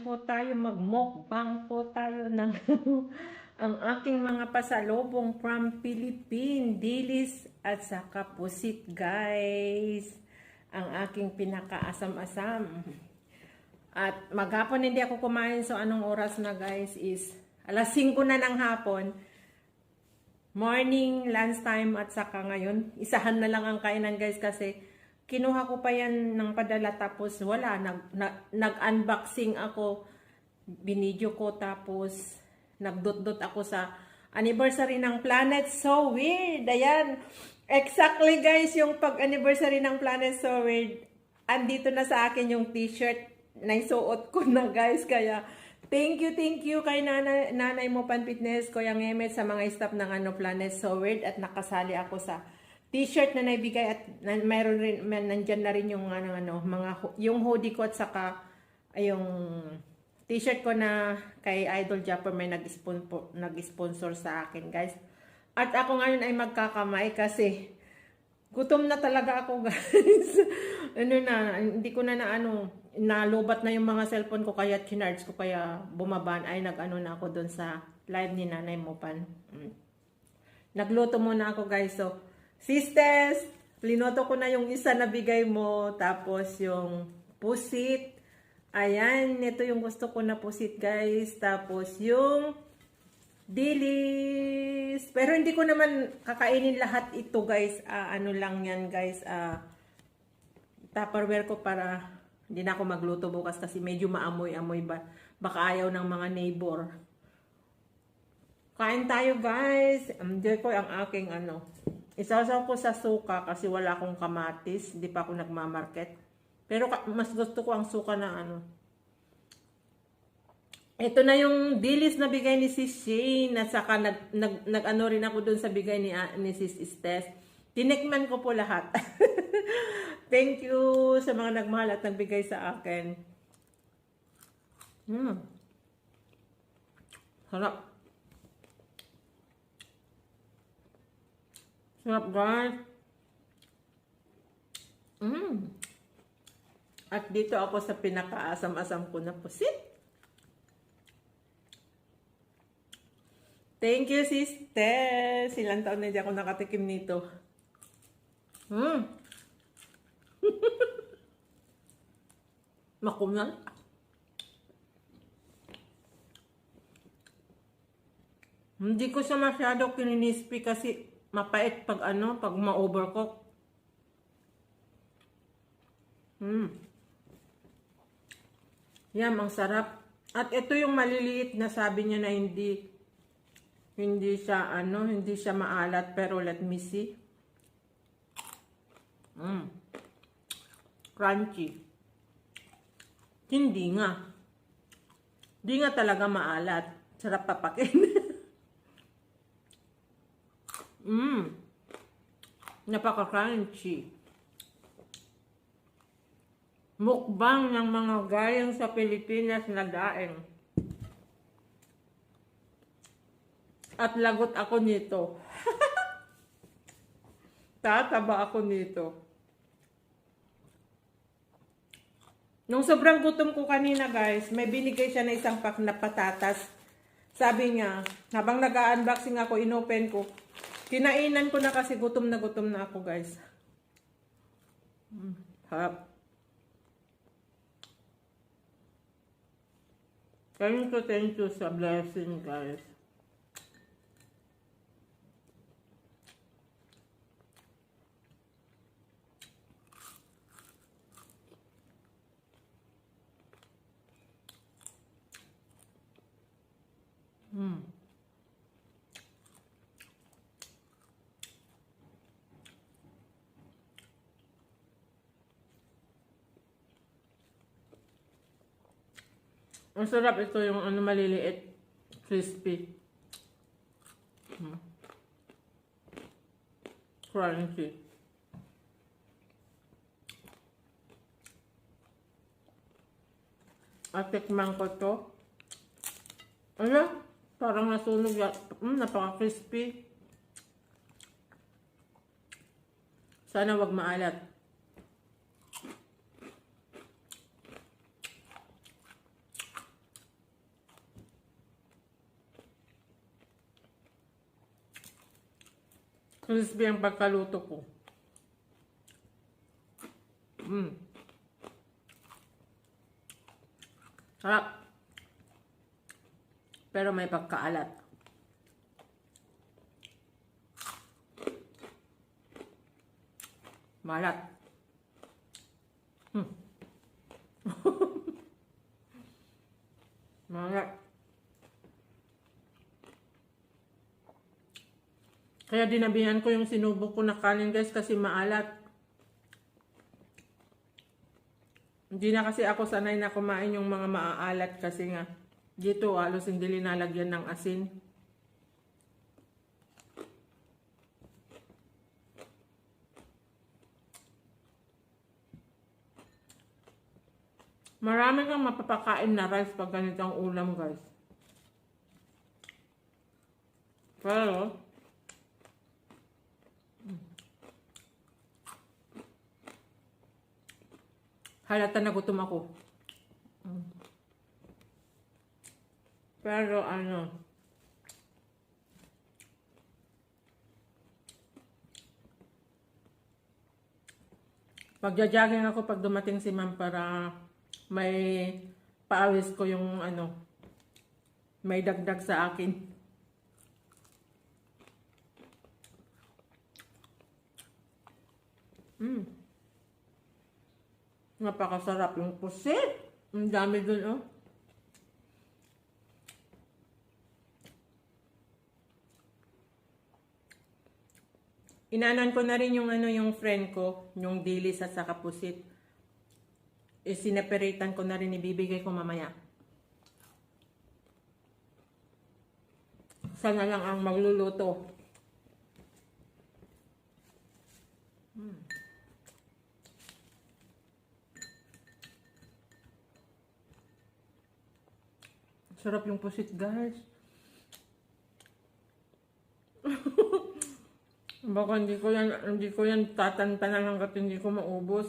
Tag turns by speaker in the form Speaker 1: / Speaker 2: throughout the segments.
Speaker 1: po tayo, mag-mukbang po tayo ng ang aking mga pasalubong from Philippines, dilis at saka pusit guys. Ang aking pinakaasam-asam. At maghapon hindi ako kumain, so anong oras na guys is alas 5 na ng hapon. Morning, lunchtime at saka ngayon, isahan na lang ang kainan guys kasi kinuha ko pa yan ng padala tapos wala, nag-unboxing ako, binidyo ko tapos nagdot-dot ako sa anniversary ng Planet So Weird. Ayan, exactly guys, yung pag-anniversary ng Planet So Weird, andito na sa akin yung t-shirt na isuot ko na guys, kaya thank you kay nanay mo Pan Fitness, Kuya Ngemet, sa mga staff ng Planet So Weird at nakasali ako sa t-shirt na naibigay at mayroon rin, nandyan na rin yung yung hoodie ko at saka yung t-shirt ko na kay Idol Japper may nag-sponsor sa akin guys. At ako ngayon ay magkakamay kasi gutom na talaga ako guys. Hindi ko na nalubat na yung mga cellphone ko kaya chinarge ko kaya bumaban ay na ako doon sa live ni Nanay Mopan. Nagluto muna ako guys, so sisters, linoto ko na yung isa na bigay mo. Tapos yung pusit. Ayan, ito yung gusto ko na pusit guys. Tapos yung dilis. Pero hindi ko naman kakainin lahat ito guys. Ano lang yan guys. Tupperware ko para hindi na ako magluto bukas kasi medyo maamoy-amoy ba. Baka ayaw ng mga neighbor. Kain tayo guys. Enjoy ko ang aking isasaw ko sa suka kasi wala akong kamatis. Hindi pa ako nagmamarket. Pero mas gusto ko ang suka na Ito na yung dilis na bigay ni Sis Shane. At saka nag-ano rin ako dun sa bigay ni Sis Estes. Tinikman ko po lahat. Thank you sa mga nagmahal at nagbigay sa akin. Sarap. Sarap guys. At dito ako sa pinakaasam-asam ko na pusit. Thank you sister. Ilang taon na hindi ako nakatikim nito. Makunal. Hindi ko siya masyado kininispi kasi mapait pag pag ma-overcook. Yan, ang sarap. At ito yung maliliit na sabi niya na hindi siya maalat, pero let me see. Crunchy. Hindi nga. Hindi nga talaga maalat. Sarap papakin. Napaka-crunchy. Mukbang ng mga gayang sa Pilipinas na daing. At lagot ako nito. Tataba ako nito. Nung sobrang gutom ko kanina guys, may binigay siya na isang pack na patatas. Sabi niya, habang nag-unboxing ako, inopen ko. Kinainan ko na kasi gutom na ako guys. Harap. Thank you sa blessing guys. Ang sarap ito yung maliliit, crispy. Crunchy. At tikman ko to. Ano? Parang nasunog yan. Napaka-crispy. Sana wag maalat. Crispy ang pagkaluto ko. Sarap. Pero may pagkaalat. Malat. Malat. Kaya dinabihan ko yung sinubok ko na kanin guys kasi maalat. Hindi na kasi ako sanay na kumain yung mga maaalat kasi nga dito halos hindi linalagyan ng asin. Marami kang mapapakain na rice pag ganitong ulam guys. Pero halata na gutom ako. Pero ano, magja-jogging ako pag dumating si ma'am para may paawis ko yung ano, may dagdag sa akin. Napakasarap yung pusit. Ang dami dun, oh. Inanan ko na rin yung ano, yung friend ko, yung dilis at saka pusit. Sineparatan ko na rin, ibibigay ko mamaya. Sana lang ang magluluto. Sarap yung pusit, guys. Baka hindi ko yan tatantanan hanggat hindi ko maubos.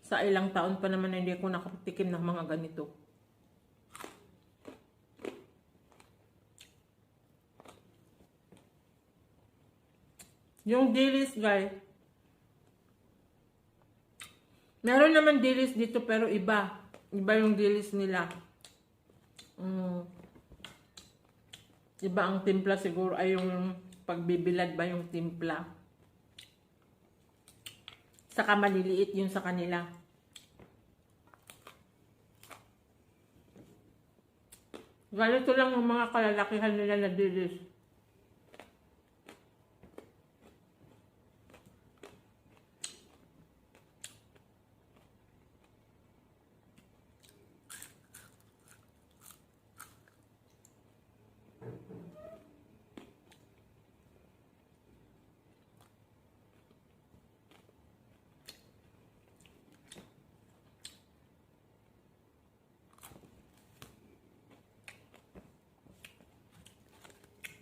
Speaker 1: Sa ilang taon pa naman hindi ko nakatikim ng mga ganito. Yung dilis, guys. Meron naman dilis dito pero iba. Iba yung dilis nila. Iba ang timpla siguro. Ay yung pagbibilad ba yung timpla. Saka maliliit yun sa kanila. Ganito lang yung mga kalalakihan nila na dilis.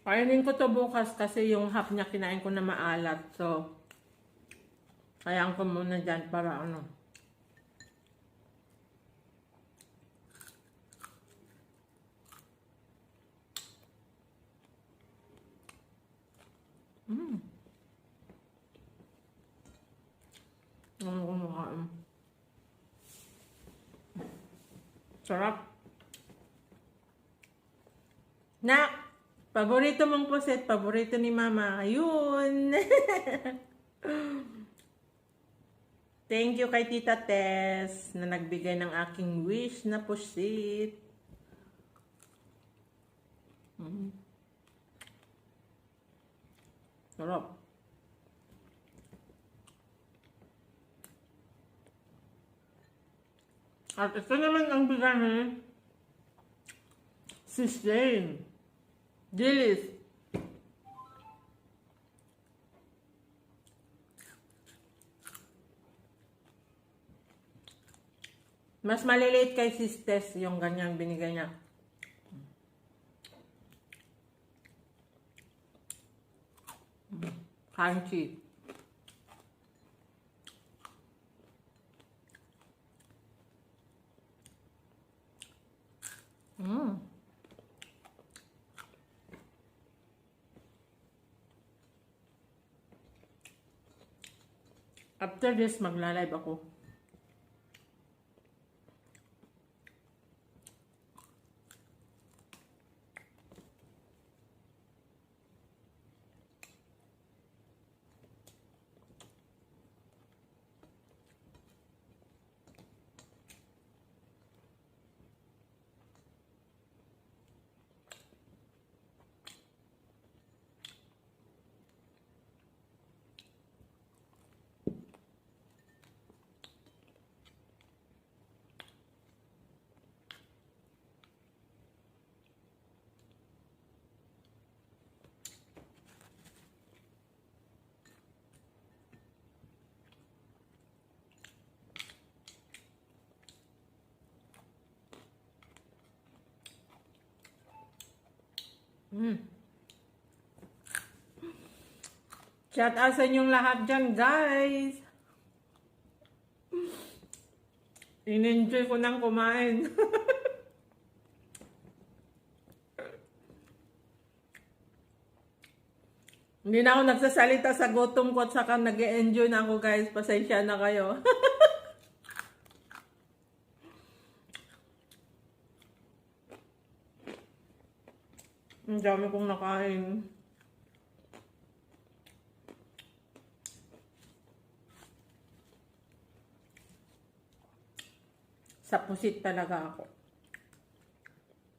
Speaker 1: Kainin ko to bukas kasi yung half niya kinain ko na maalat. So, kayaan ko muna dyan para ano. Sarap. Na, paborito mong puset, paborito ni Mama. Ayun. Thank you kay Tita Tess na nagbigay ng aking wish na pusit. Sarap. At ito naman ang bigay si Shane. Dilis. Mas maliliit kay Sis Tess yung ganyang binigay niya. Crunchy. After this, magla-live ako. Shout out sa inyong lahat dyan, guys. In-enjoy ko nang kumain. Hindi na ako nagsasalita sa gutom ko at saka nag-e-enjoy na ako, guys. Pasensya na kayo. Ang dami kong nakain. Sa pusit talaga ako.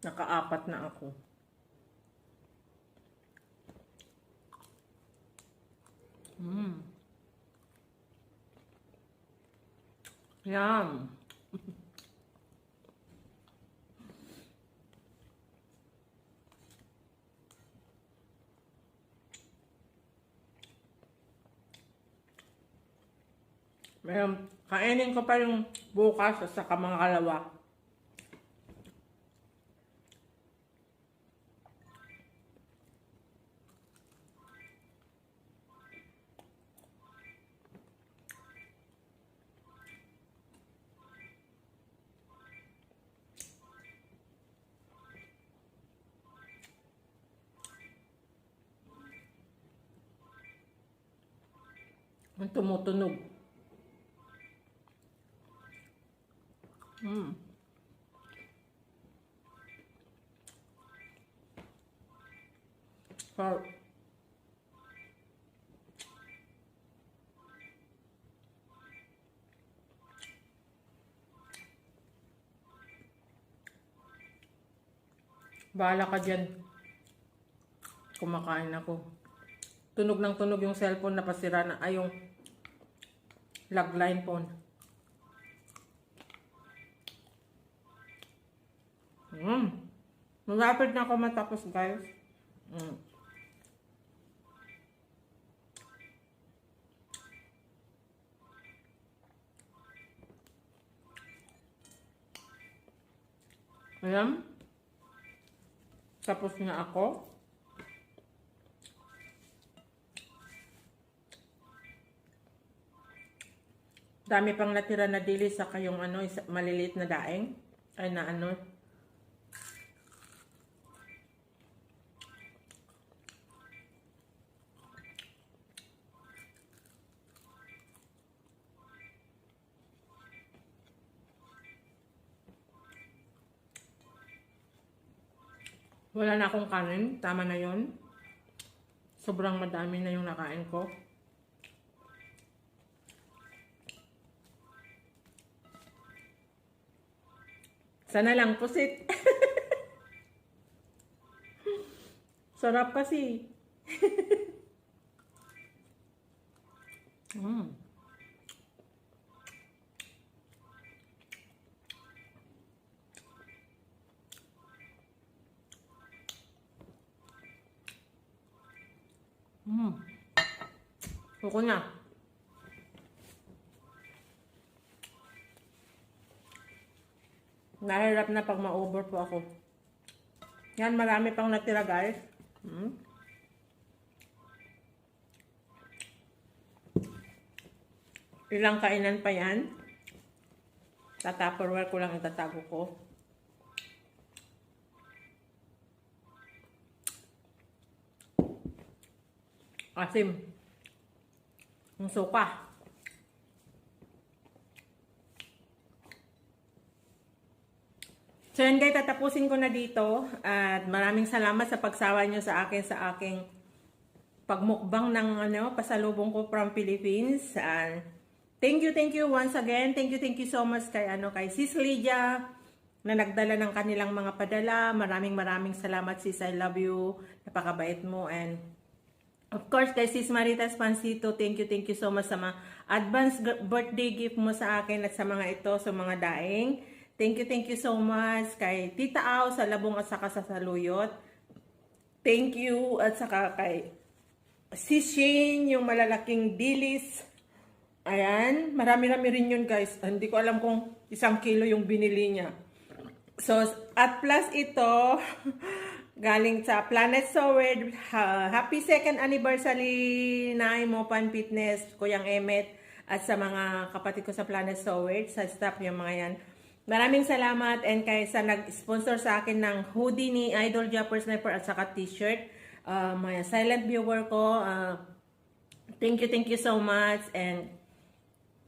Speaker 1: Naka-4 na ako. Yum. Mayroon, kainin ko pa yung bukas at saka mga kalawa. Ang tumutunog. So, bahala ka dyan. Kumakain ako. Tunog ng tunog yung cellphone na pasira na. Ay, yung logline phone. Malapit na ako matapos, guys. Ayan. Tapos na ako. Dami pang natira na dili sa kayong ano, maliliit na daing. Ay na ano. Wala na akong kanin. Tama na yon. Sobrang madami na yung nakain ko. Sana lang pusit. Sarap kasi. Suko na. Nahirap na pag ma-over po ako. Yan, marami pang natira, guys. Ilang kainan pa yan. Tupperware ko lang itatago ko. Asim. Ang suka. So yan guys, tatapusin ko na dito. At maraming salamat sa pagsawa nyo sa aking pagmukbang ng pasalubong ko from Philippines. And thank you once again. Thank you so much kay Sis Lydia na nagdala ng kanilang mga padala. Maraming salamat sis. I love you. Napakabait mo. And of course, kay Sis Maritas Pansito, thank you so much sa mga advance birthday gift mo sa akin at sa mga ito, sa mga daing. Thank you so much kay Tita Au sa Labong at saka sa Saluyot. Thank you at saka kay Sis Shane, yung malalaking dilis. Ayan, marami rin yun guys. Hindi ko alam kung 1 kilo yung binili niya. So, at plus ito, galing sa Planet Sowed. Happy 2nd anniversary na Mopan Fitness, Kuyang Emet, at sa mga kapatid ko sa Planet Sowed, sa staff yung mga yan. Maraming salamat and kay sa nag-sponsor sa akin ng hoodie ni Idol Japper Sniper at saka t-shirt. Mga silent viewer ko, thank you so much. And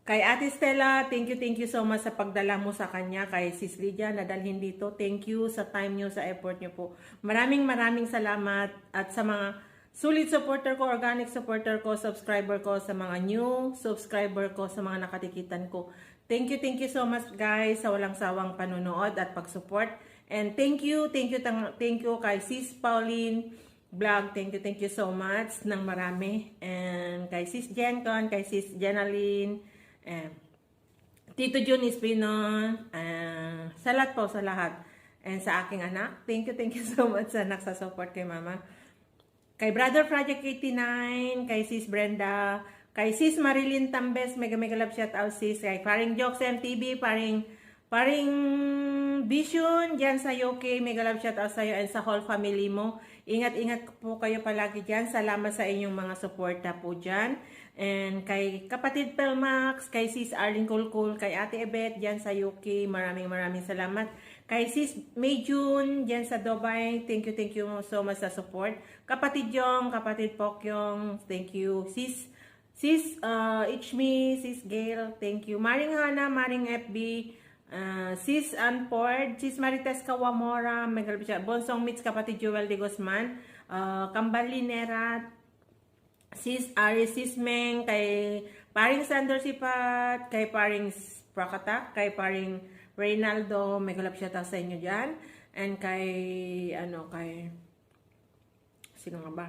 Speaker 1: kay Ate Stella, thank you so much sa pagdala mo sa kanya. Kay Sis Lydia, nadalhin dito. Thank you sa time nyo, sa effort nyo po. Maraming salamat. At sa mga solid supporter ko, organic supporter ko, subscriber ko, sa mga new subscriber ko, sa mga nakatikitan ko. Thank you so much guys sa walang sawang panunood at pag-support. And thank you kay Sis Pauline Vlog. Thank you so much ng marami. And kay Sis Jencon, kay Sis Jenaline, Tito Jun Espinon, sa lahat. And sa aking anak, thank you so much sa nagsasupport kay Mama. Kay Brother Project 89, kay Sis Brenda, kay Sis Marilyn Tambes, mega love shout out sis. Kay paring Jokes MTV, paring Vision dyan sa UK, mega love shout out sa'yo and sa whole family mo. Ingat po kayo palagi dyan. Salamat sa inyong mga suporta po dyan. And kay kapatid Pelmax, kay Sis Arlene Kulkul, kay Ate Ebet dyan sa UK, maraming salamat. Kay Sis Mayjun dyan sa Dubai, thank you so much sa support. Kapatid Jong, kapatid Pokyong, thank you. Sis Ichmi, Sis Gail, thank you. Maring Hana, Maring FB, Sis Anford, Sis Marites Kawamora, Bonsong Mitz, kapatid Joel de Guzman, Kambali Nerat, Sis Ari, Sis Meng, kay paring Sandor Sipat, kay paring Prakatak, kay paring Reynaldo, may galap siya sa inyo dyan. And kay sino nga ba?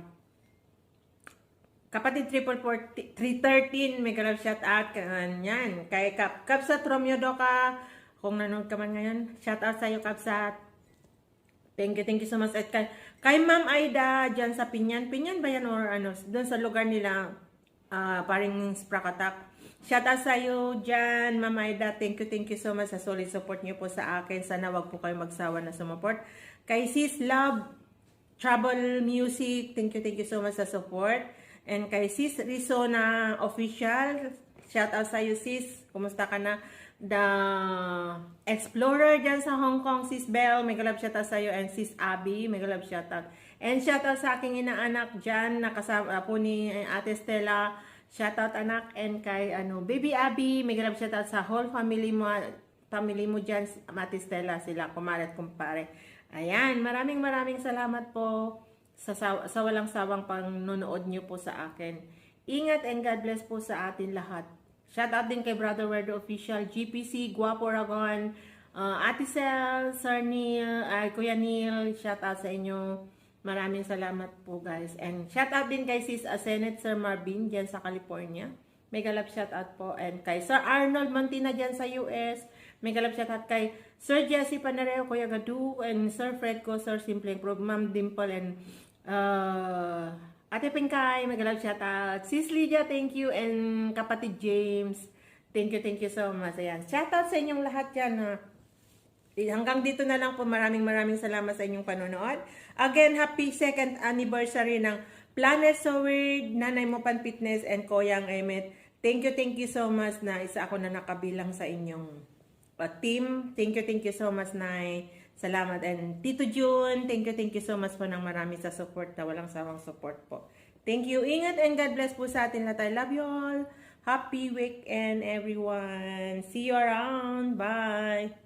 Speaker 1: Kapatid 313, may galap shout out kanyan. Kay Kapsat Romeo Doka, kung nanonood ka man ngayon, shout out sa iyo Kapsat. Thank you so much. At kay Ma'am Aida dyan sa Pinyan ba yan or doon sa lugar nila, paring Sprakatak. Shout out sa iyo dyan, Ma'am Aida. Thank you so much sa solid support niyo po sa akin. Sana wag po kayo magsawa na sumuport. Kay Sis Love Trouble Music, thank you so much sa support. And kay Sis Rizona Official, shout out sa iyo sis. Kumusta ka na? The Explorer dyan sa Hong Kong, Sis Bell, may galab shout out sa iyo. And Sis Abby, may galab shout out. And shout out sa aking inaanak dyan, nakasama po ni Ate Stella. Shout out anak. And kay Baby Abby, may galab shout out sa whole family mo dyan, Ate Stella, sila, kumalat kumpare. Ayan, maraming salamat po sa walang sawang panonood nyo po sa akin. Ingat and God bless po sa atin lahat. Shout out din kay Brother Werdo Official, GPC, Guapo Ragon, Ate Sel, Sir Neil, Kuya Neil, shout out sa inyo. Maraming salamat po guys. And shout out din kay Sis Senate Sir Marvin dyan sa California. May galap shout out po. And kay Sir Arnold Mantina dyan sa US. May galap shout out kay Sir Jesse Panareo, Kuya Gadu, and Sir Fredco, Sir Simple Improve, Ma'am Dimple, and Ate Pinkay, may galap shout out. Sis Lydia, thank you. And kapatid James, thank you so much. Ayan. Shout out sa inyong lahat yan. Hanggang dito na lang po. Maraming salamat sa inyong panonood. Again, happy 2nd anniversary ng Planet Sowed, Nanay Mopan Fitness, and Koyang Emet. Thank you so much na isa ako na nakabilang sa inyong team. Thank you so much, Nay. Salamat. And Tito June, thank you so much po ng marami sa support na walang sawang support po. Thank you. Ingat and God bless po sa atin lahat. I love you all. Happy weekend everyone. See you around. Bye.